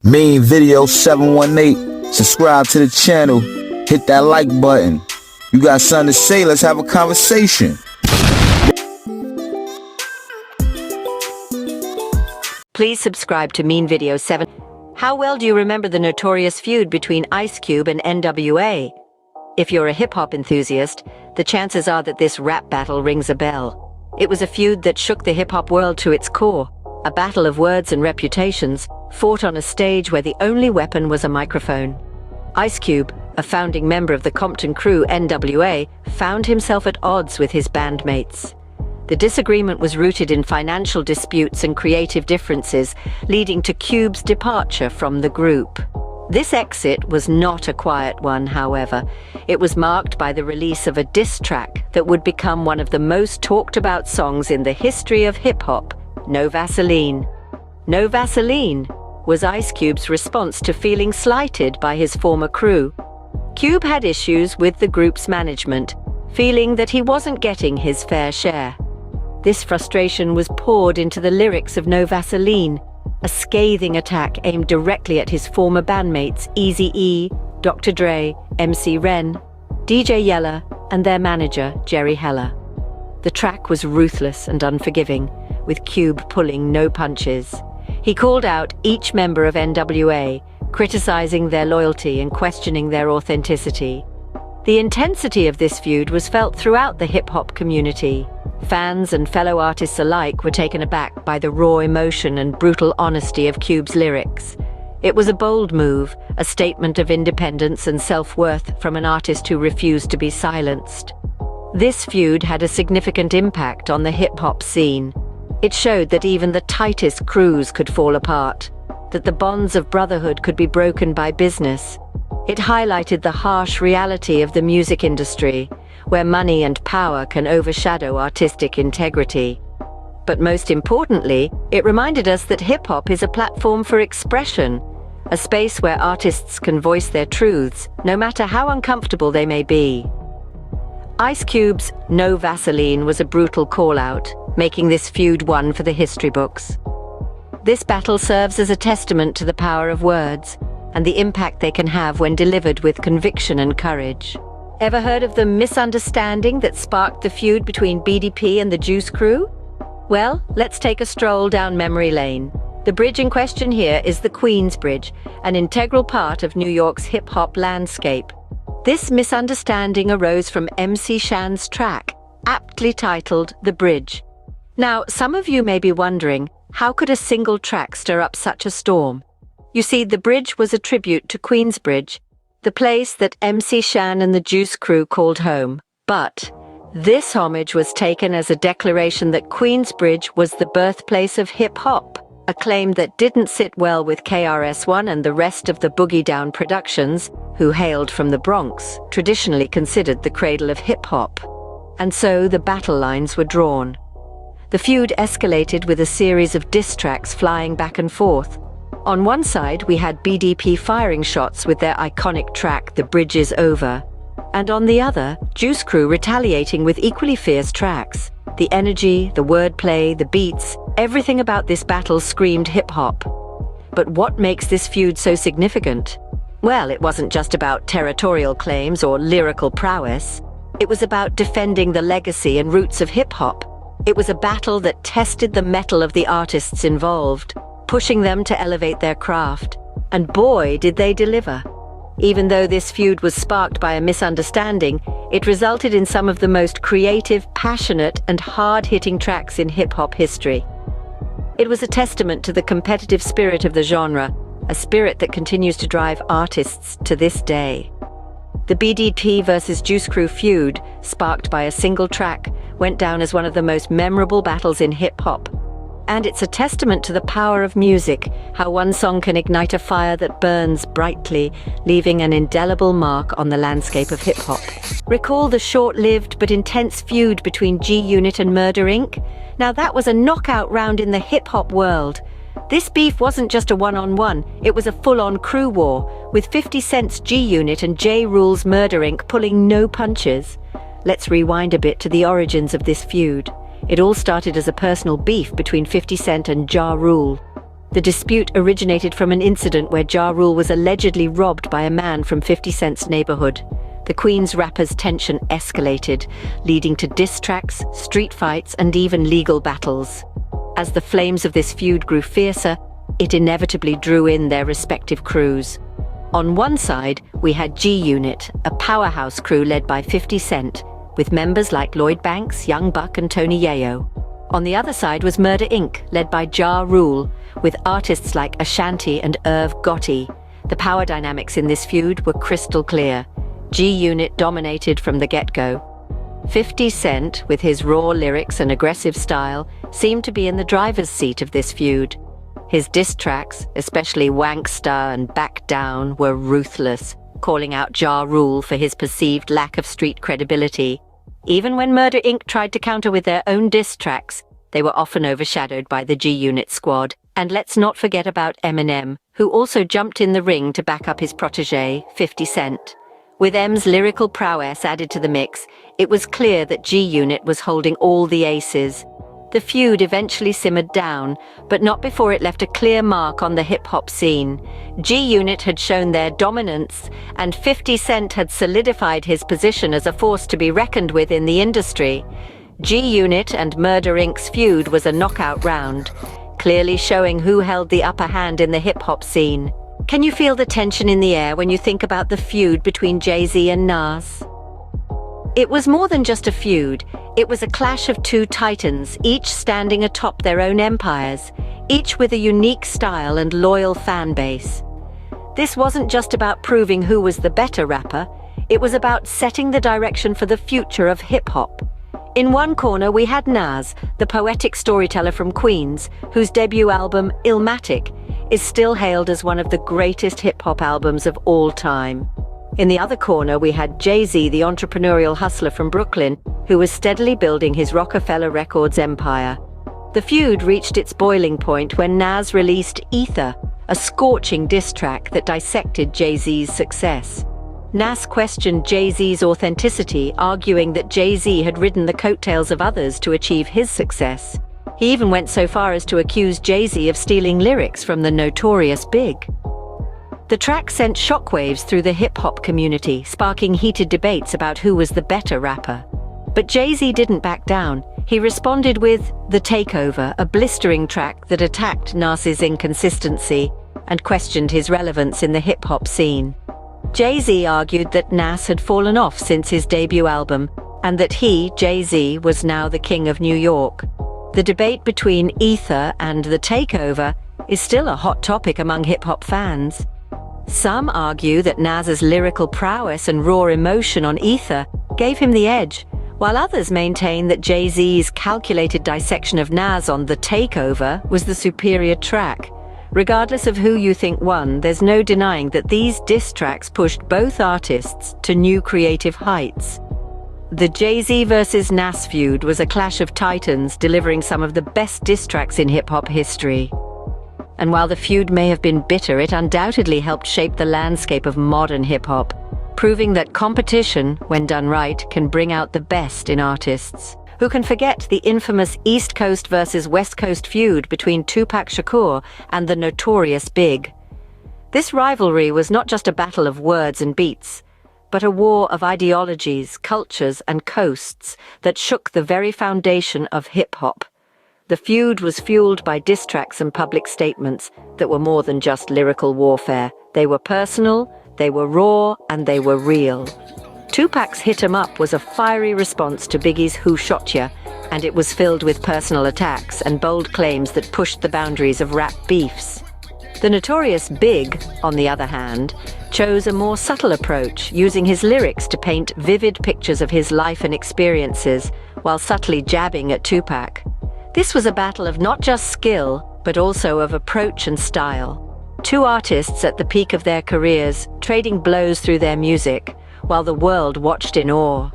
Main Video 718. Subscribe to the channel. Hit that like button. You got something to say? Let's have a conversation. Please subscribe to Mean Video 7. How well do you remember the notorious feud between Ice Cube and N.w.a? If you're a hip-hop enthusiast, the chances are that this rap battle rings a bell. It was a feud that shook the hip-hop world to its core, a battle of words and reputations, fought on a stage where the only weapon was a microphone. Ice Cube, a founding member of the Compton crew n.w.a, found himself at odds with his bandmates. The disagreement was rooted in financial disputes and creative differences, leading to Cube's departure from the group. This exit was not a quiet one, however. It was marked by the release of a diss track that would become one of the most talked about songs in the history of hip-hop, No Vaseline. No Vaseline was Ice Cube's response to feeling slighted by his former crew. Cube had issues with the group's management, feeling that he wasn't getting his fair share. This frustration was poured into the lyrics of No Vaseline, a scathing attack aimed directly at his former bandmates Eazy-e, Dr. Dre, MC Ren, DJ Yella, and their manager, Jerry Heller. The track was ruthless and unforgiving, with Cube pulling no punches. He called out each member of N.w.a, criticizing their loyalty and questioning their authenticity. The intensity of this feud was felt throughout the hip-hop community. Fans and fellow artists alike were taken aback by the raw emotion and brutal honesty of Cube's lyrics. It was a bold move, a statement of independence and self-worth from an artist who refused to be silenced. This feud had a significant impact on the hip-hop scene. It showed that even the tightest crews could fall apart, that the bonds of brotherhood could be broken by business. It highlighted the harsh reality of the music industry, where money and power can overshadow artistic integrity. But most importantly, it reminded us that hip-hop is a platform for expression, a space where artists can voice their truths, no matter how uncomfortable they may be. Ice Cube's No Vaseline was a brutal call-out, making this feud one for the history books. This battle serves as a testament to the power of words and the impact they can have when delivered with conviction and courage. Ever heard of the misunderstanding that sparked the feud between BDP and the Juice Crew? Well, let's take a stroll down memory lane. The bridge in question here is the Queens Bridge, an integral part of New York's hip-hop landscape. This misunderstanding arose from MC Shan's track, aptly titled The Bridge. Now, some of you may be wondering, how could a single track stir up such a storm? You see, The Bridge was a tribute to Queensbridge, the place that MC Shan and the Juice Crew called home. But this homage was taken as a declaration that Queensbridge was the birthplace of hip-hop, a claim that didn't sit well with KRS-One and the rest of the Boogie Down Productions, who hailed from the Bronx, traditionally considered the cradle of hip-hop. And so the battle lines were drawn. The feud escalated with a series of diss tracks flying back and forth. On one side, we had BDP firing shots with their iconic track, The Bridge Is Over. And on the other, Juice Crew retaliating with equally fierce tracks. The energy, the wordplay, the beats, everything about this battle screamed hip-hop. But what makes this feud so significant? Well, it wasn't just about territorial claims or lyrical prowess. It was about defending the legacy and roots of hip-hop. It was a battle that tested the mettle of the artists involved, pushing them to elevate their craft. And boy, did they deliver. Even though this feud was sparked by a misunderstanding, it resulted in some of the most creative, passionate, and hard-hitting tracks in hip-hop history. It was a testament to the competitive spirit of the genre, a spirit that continues to drive artists to this day. The BDP versus Juice Crew feud, sparked by a single track, went down as one of the most memorable battles in hip-hop. And it's a testament to the power of music, how one song can ignite a fire that burns brightly, leaving an indelible mark on the landscape of hip-hop. Recall the short-lived but intense feud between G-Unit and Murder Inc? Now that was a knockout round in the hip-hop world. This beef wasn't just a one-on-one, it was a full-on crew war, with 50 Cent's G-Unit and J. Rule's Murder Inc. pulling no punches. Let's rewind a bit to the origins of this feud. It all started as a personal beef between 50 Cent and Ja Rule. The dispute originated from an incident where Ja Rule was allegedly robbed by a man from 50 Cent's neighborhood. The Queens rapper's tension escalated, leading to diss tracks, street fights, and even legal battles. As the flames of this feud grew fiercer, it inevitably drew in their respective crews. On one side, we had G-Unit, a powerhouse crew led by 50 Cent, with members like Lloyd Banks, Young Buck, and Tony Yayo. On the other side was Murder Inc., led by Ja Rule, with artists like Ashanti and Irv Gotti. The power dynamics in this feud were crystal clear. G-Unit dominated from the get-go. 50 Cent, with his raw lyrics and aggressive style, seemed to be in the driver's seat of this feud. His diss tracks, especially Wanksta and Back Down, were ruthless, calling out Ja Rule for his perceived lack of street credibility. Even when Murder Inc. tried to counter with their own diss tracks, they were often overshadowed by the G-Unit squad. And let's not forget about Eminem, who also jumped in the ring to back up his protege, 50 Cent. With M's lyrical prowess added to the mix, it was clear that G-Unit was holding all the aces. The feud eventually simmered down, but not before it left a clear mark on the hip-hop scene. G-Unit had shown their dominance, and 50 Cent had solidified his position as a force to be reckoned with in the industry. G-Unit and Murder Inc.'s feud was a knockout round, clearly showing who held the upper hand in the hip-hop scene. Can you feel the tension in the air when you think about the feud between Jay-Z and Nas? It was more than just a feud. It was a clash of two titans, each standing atop their own empires, each with a unique style and loyal fan base. This wasn't just about proving who was the better rapper, it was about setting the direction for the future of hip-hop. In one corner we had Nas, the poetic storyteller from Queens, whose debut album, Illmatic, is still hailed as one of the greatest hip-hop albums of all time. In the other corner we had Jay-Z, the entrepreneurial hustler from Brooklyn, who was steadily building his Rockefeller Records empire. The feud reached its boiling point when Nas released Ether, a scorching diss track that dissected Jay-Z's success. Nas questioned Jay-Z's authenticity, arguing that Jay-Z had ridden the coattails of others to achieve his success. He even went so far as to accuse Jay-Z of stealing lyrics from the notorious Big. The track sent shockwaves through the hip-hop community, sparking heated debates about who was the better rapper. But Jay-Z didn't back down. He responded with The Takeover, a blistering track that attacked Nas's inconsistency and questioned his relevance in the hip-hop scene. Jay-Z argued that Nas had fallen off since his debut album, and that he, Jay-Z, was now the king of New York. The debate between Ether and The Takeover is still a hot topic among hip-hop fans. Some argue that Nas's lyrical prowess and raw emotion on Ether gave him the edge, while others maintain that Jay-Z's calculated dissection of Nas on The Takeover was the superior track. Regardless of who you think won, there's no denying that these diss tracks pushed both artists to new creative heights. The Jay-Z versus Nas feud was a clash of titans, delivering some of the best diss tracks in hip-hop history. And while the feud may have been bitter, it undoubtedly helped shape the landscape of modern hip-hop, proving that competition, when done right, can bring out the best in artists. Who can forget the infamous East Coast versus West Coast feud between Tupac Shakur and the notorious Big? This rivalry was not just a battle of words and beats, but a war of ideologies, cultures, and coasts that shook the very foundation of hip-hop. The feud was fueled by diss tracks and public statements that were more than just lyrical warfare. They were personal, they were raw, and they were real. Tupac's Hit 'Em Up was a fiery response to Biggie's Who Shot Ya, and it was filled with personal attacks and bold claims that pushed the boundaries of rap beefs. The notorious Big, on the other hand, chose a more subtle approach, using his lyrics to paint vivid pictures of his life and experiences, while subtly jabbing at Tupac. This was a battle of not just skill, but also of approach and style. Two artists at the peak of their careers, trading blows through their music, while the world watched in awe.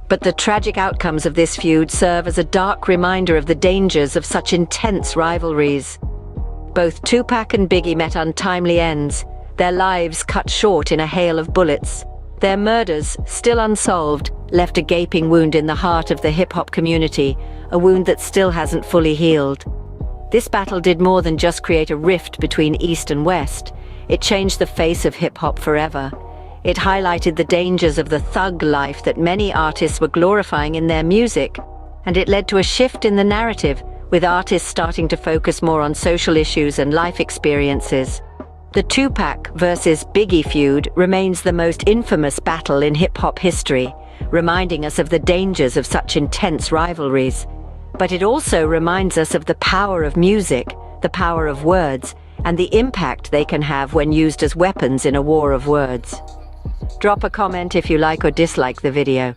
But the tragic outcomes of this feud serve as a dark reminder of the dangers of such intense rivalries. Both Tupac and Biggie met untimely ends, their lives cut short in a hail of bullets. Their murders, still unsolved, left a gaping wound in the heart of the hip-hop community, a wound that still hasn't fully healed. This battle did more than just create a rift between East and West. It changed the face of hip-hop forever. It highlighted the dangers of the thug life that many artists were glorifying in their music, and it led to a shift in the narrative, with artists starting to focus more on social issues and life experiences. The Tupac versus Biggie feud remains the most infamous battle in hip-hop history, reminding us of the dangers of such intense rivalries. But it also reminds us of the power of music, the power of words, and the impact they can have when used as weapons in a war of words. Drop a comment if you like or dislike the video.